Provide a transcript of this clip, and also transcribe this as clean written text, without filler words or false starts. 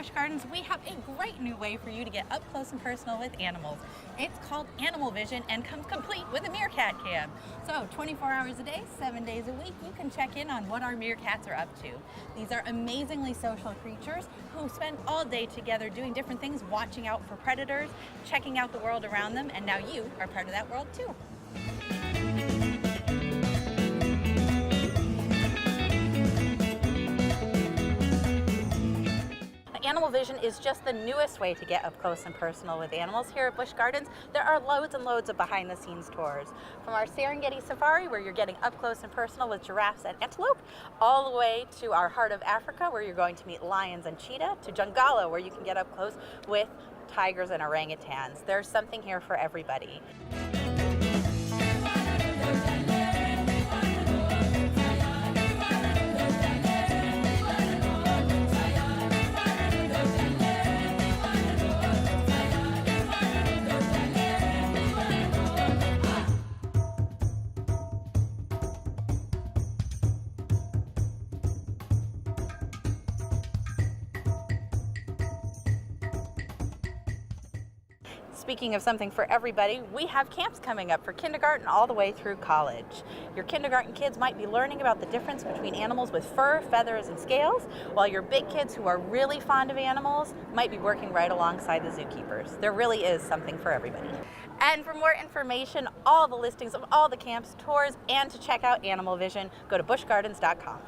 Busch Gardens, we have a great new way for you to get up close and personal with animals. It's called AnimalVision and comes complete with a Meerkat Cam. So 24 hours a day, 7 days a week, you can check in on what our meerkats are up to. These are amazingly social creatures who spend all day together doing different things, watching out for predators, checking out the world around them, and now you are part of that world too. AnimalVision is just the newest way to get up close and personal with animals here at Busch Gardens. There are loads and loads of behind-the-scenes tours. From our Serengeti Safari, where you're getting up close and personal with giraffes and antelope, all the way to our Heart of Africa, where you're going to meet lions and cheetah, to Jungala, where you can get up close with tigers and orangutans. There's something here for everybody. Speaking of something for everybody, we have camps coming up for kindergarten all the way through college. Your kindergarten kids might be learning about the difference between animals with fur, feathers, and scales, while your big kids who are really fond of animals might be working right alongside the zookeepers. There really is something for everybody. And for more information, all the listings of all the camps, tours, and to check out AnimalVision, go to buschgardens.com.